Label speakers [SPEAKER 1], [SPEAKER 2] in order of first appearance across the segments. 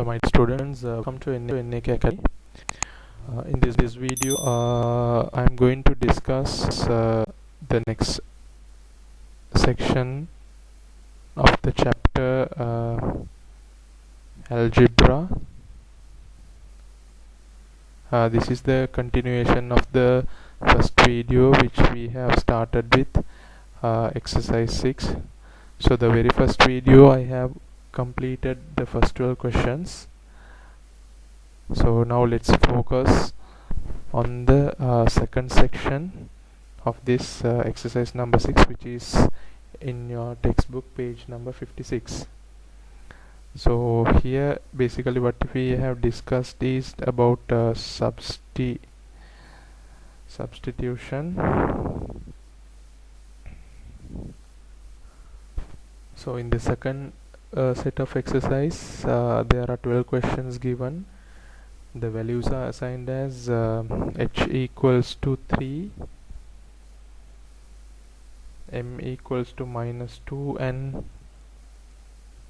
[SPEAKER 1] Hello my students, welcome to NAK Academy. In this video I am going to discuss the next section of the chapter algebra. This is the continuation of the first video which we have started with exercise 6. So the very first video I have completed the first 12 questions. So now let's focus on the second section of this exercise number 6, which is in your textbook page number 56. So here basically what we have discussed is about substitution. So in the second set of exercise there are 12 questions given. The values are assigned as h equals to 3, m equals to -2 and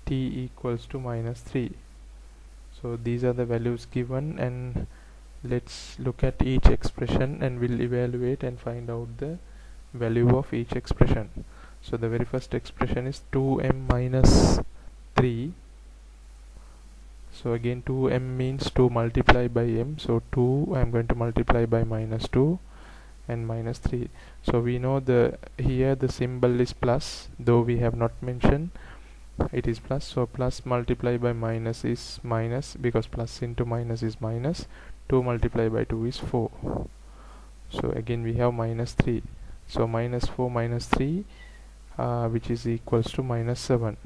[SPEAKER 1] t equals to -3. So these are the values given, and let's look at each expression and we'll evaluate and find out the value of each expression. So the very first expression is 2m minus 3. So again 2m means 2 multiplied by m, so 2 I'm going to multiply by -2 and -3. So we know here the symbol is plus, though we have not mentioned it is plus. So plus multiplied by minus is minus, because plus into minus is minus. 2 multiplied by 2 is 4. So again we have -3. So -4 minus 3 which is equals to -7.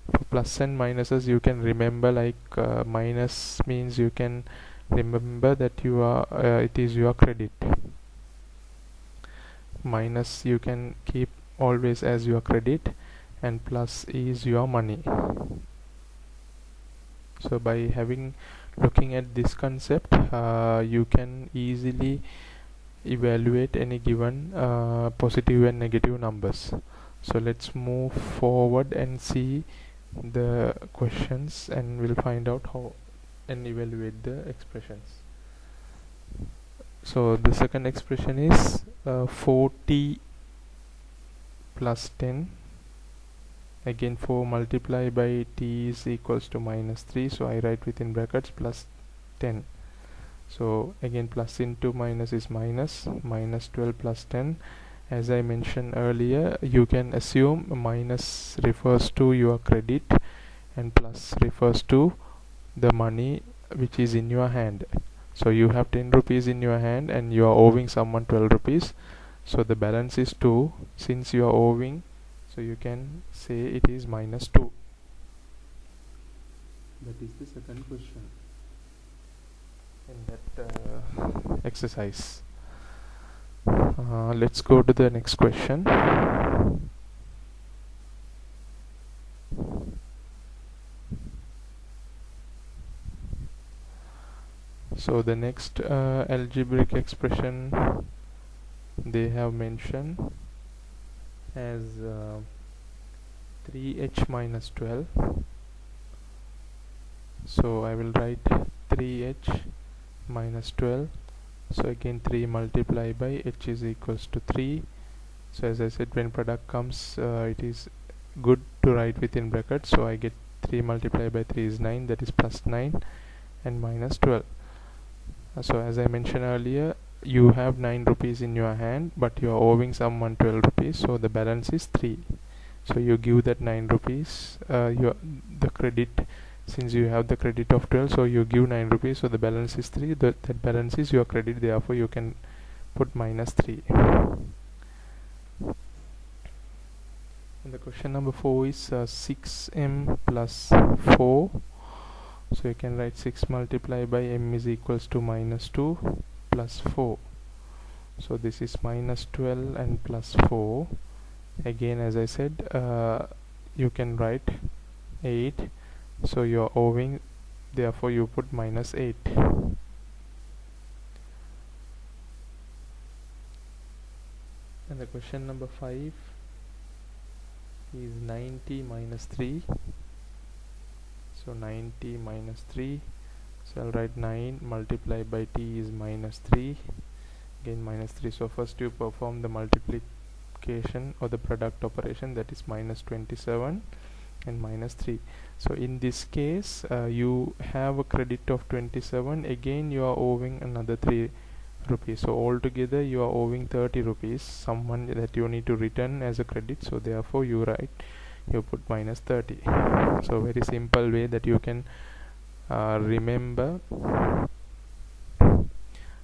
[SPEAKER 1] For plus and minuses you can remember, like minus means you can remember that you are it is your credit. Minus you can keep always as your credit, and plus is your money. So by looking at this concept you can easily evaluate any given positive and negative numbers. So let's move forward and see the questions, and we'll find out how and evaluate the expressions. So the second expression is 4t plus 10. Again 4 multiplied by t is equals to -3, so I write within brackets plus 10. So again plus into minus is minus, -12 plus 10. As I mentioned earlier, you can assume minus refers to your credit and plus refers to the money which is in your hand. So you have 10 rupees in your hand and you are owing someone 12 rupees. So the balance is 2. Since you are owing, so you can say it is -2. That is the second question in that exercise. Let's go to the next question. So the next algebraic expression they have mentioned as 3h minus 12. So I will write 3h minus 12. So again 3 multiplied by h is equals to 3. So as I said, when product comes it is good to write within brackets. So I get 3 multiplied by 3 is 9, that is plus 9 and -12. So as I mentioned earlier, you have 9 rupees in your hand but you are owing someone 12 rupees, so the balance is 3. So you give that 9 rupees the credit. Since you have the credit of 12, so you give 9 rupees, so the balance is 3. That balance is your credit, therefore you can put -3. And the question number 4 is 6m plus 4. So you can write 6 multiplied by m is equals to -2 plus 4. So this is -12 and plus 4. Again, as I said, you can write 8. So you are owing, therefore you put -8. And the question number 5 is 90 minus 3. So 9t minus 3. So I'll write 9 multiplied by t is minus 3, again minus 3. So first you perform the multiplication or the product operation, that is minus 27 and minus 3. So in this case you have a credit of 27, again you are owing another 3 rupees, so altogether you are owing 30 rupees, someone that you need to return as a credit. So therefore you put minus 30. So very simple way that you can remember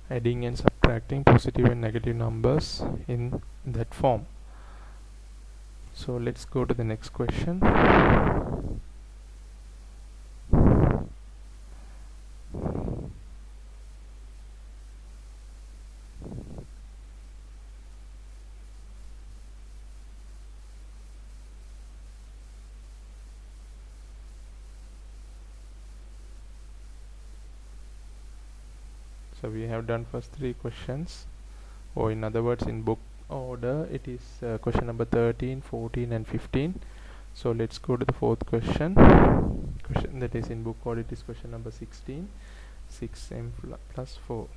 [SPEAKER 1] adding and subtracting positive and negative numbers in that form. So let's go to the next question. So we have done first 3 questions, or in other words in book order it is question number 13, 14 and 15. So let's go to the fourth question that is in book order. It is question number 16, 6m plus 4.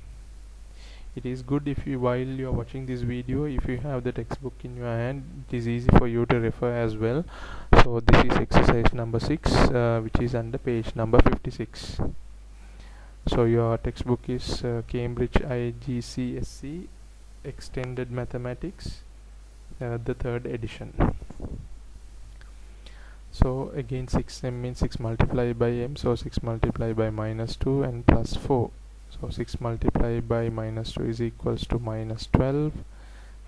[SPEAKER 1] It is good if you, while you are watching this video, if you have the textbook in your hand, it is easy for you to refer as well. So this is exercise number 6 which is under page number 56. So your textbook is Cambridge IGCSE Extended Mathematics, the 3rd edition. So again 6m means 6 multiplied by m, so 6 multiplied by minus 2 and plus 4. So 6 multiplied by minus 2 is equals to minus 12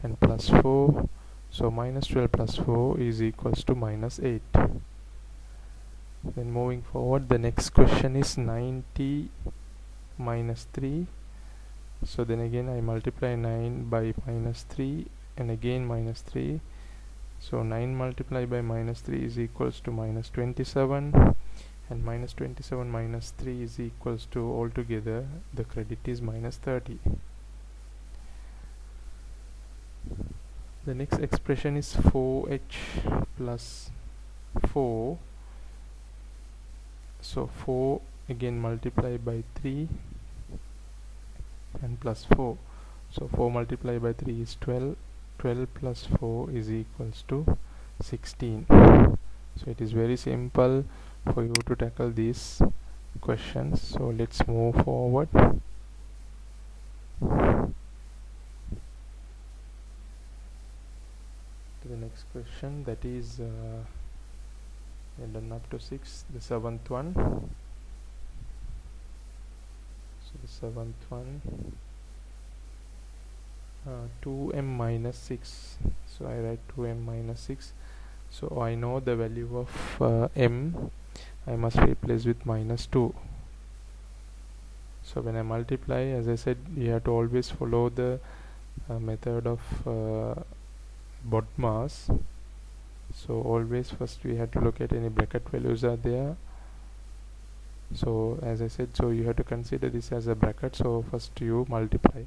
[SPEAKER 1] and plus 4. So minus 12 plus 4 is equals to minus 8. Then moving forward, the next question is 90 minus 3. So then again I multiply 9 by minus 3 and again minus 3. So 9 multiplied by minus 3 is equals to minus 27, and minus 27 minus 3 is equals to, altogether the credit is minus 30. The next expression is 4h plus 4. So 4 again multiplied by 3 and plus 4. So 4 multiplied by 3 is 12. 12 plus 4 is equals to 16. So it is very simple for you to tackle these questions. So let's move forward to the next question, that is we've done up to 6, the 7th one. So the 7th one, 2m minus 6. So I write 2m minus 6. So I know the value of m, I must replace with minus 2. So when I multiply, as I said, you have to always follow the method of BODMAS. So always first we have to look at any bracket values are there. So as I said, so you have to consider this as a bracket. So first you multiply,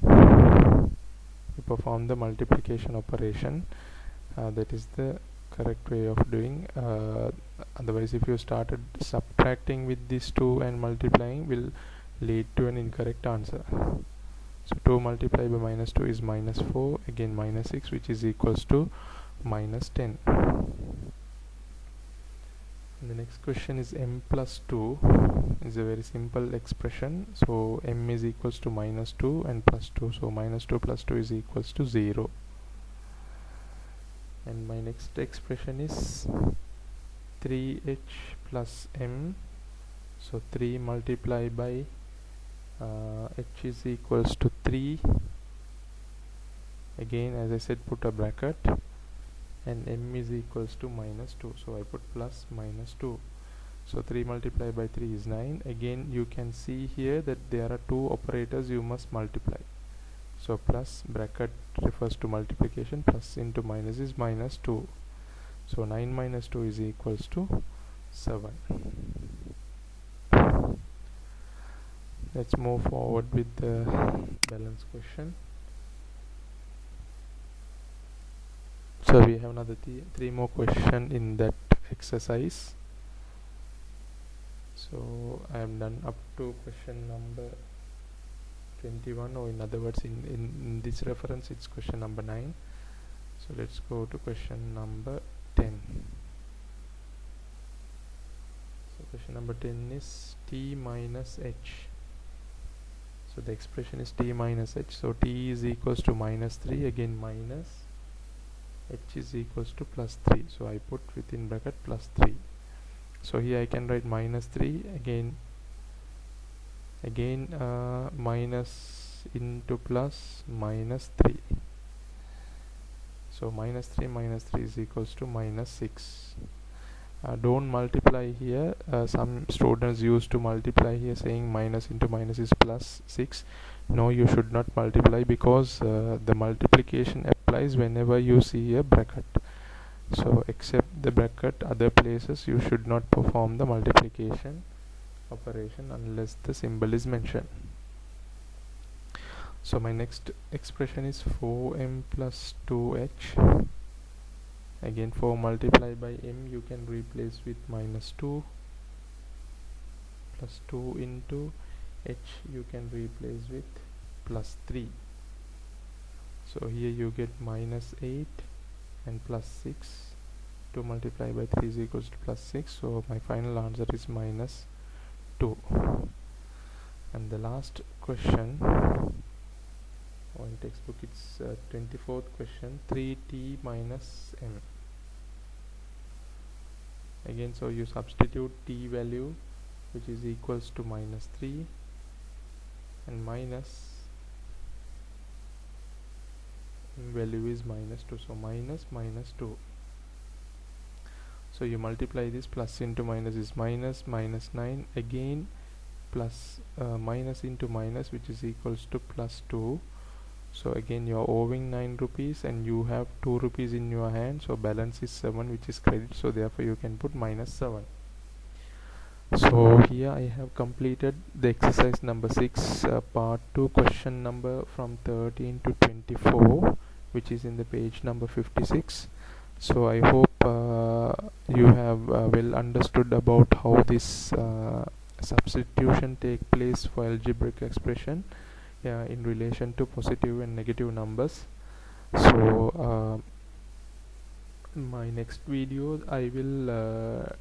[SPEAKER 1] you perform the multiplication operation. That is the correct way of doing. Otherwise if you started subtracting with these 2 and multiplying, will lead to an incorrect answer. So 2 multiplied by minus 2 is minus 4, again minus 6, which is equals to minus 10. And the next question is m plus 2. Is a very simple expression. So m is equals to minus 2 and plus 2. So minus 2 plus 2 is equals to 0. And my next expression is 3h plus m. So 3 multiplied by h is equals to 3. Again, as I said, put a bracket, and m is equals to minus 2. So I put plus minus 2. So 3 multiplied by 3 is 9. Again, you can see here that there are 2 operators you must multiply. So plus bracket refers to multiplication, plus into minus is minus 2. So 9 minus 2 is equals to 7. Let's move forward with the balance question. So we have another 3 more question in that exercise. So I am done up to question number 21, or in other words, in this reference it's question number 9. So let's go to question number 10. So question number 10 is t minus h. So the expression is t minus h. So t is equals to minus 3, again minus h is equals to plus 3. So I put within bracket plus 3. So here I can write minus 3, again minus into plus minus 3. So minus 3 is equals to minus 6. Don't multiply here. Some students used to multiply here saying minus into minus is plus 6. No, you should not multiply, because the multiplication applies whenever you see a bracket. So except the bracket, other places you should not perform the multiplication operation unless the symbol is mentioned. So my next expression is 4m plus 2h. Again, 4 multiplied by m you can replace with minus 2, plus 2 into h you can replace with plus 3. So here you get minus 8 and plus 6. 2 multiplied by 3 is equals to plus 6. So my final answer is minus 2. And the last question, in textbook it's 24th question, 3t minus m. Again, so you substitute t value, which is equals to minus 3, and minus m value is minus 2, so minus 2. So you multiply this, plus into minus is minus 9, again plus minus into minus, which is equals to plus 2. So again you are owing 9 rupees and you have 2 rupees in your hand, so balance is 7, which is credit, so therefore you can put minus 7. So here I have completed the exercise number 6, part 2, question number from 13 to 24, which is in the page number 56. So I hope you have well understood about how this substitution take place for algebraic expression in relation to positive and negative numbers. So my next video I will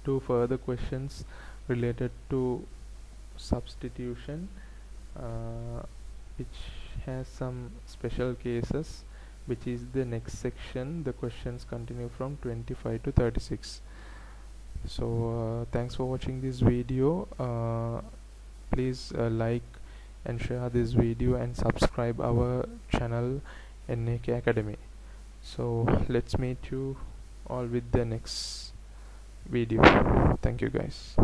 [SPEAKER 1] do further questions related to substitution, which has some special cases, which is the next section. The questions continue from 25 to 36. So thanks for watching this video. Please like and share this video and subscribe our channel NAK Academy. So let's meet you all with the next video. Thank you guys.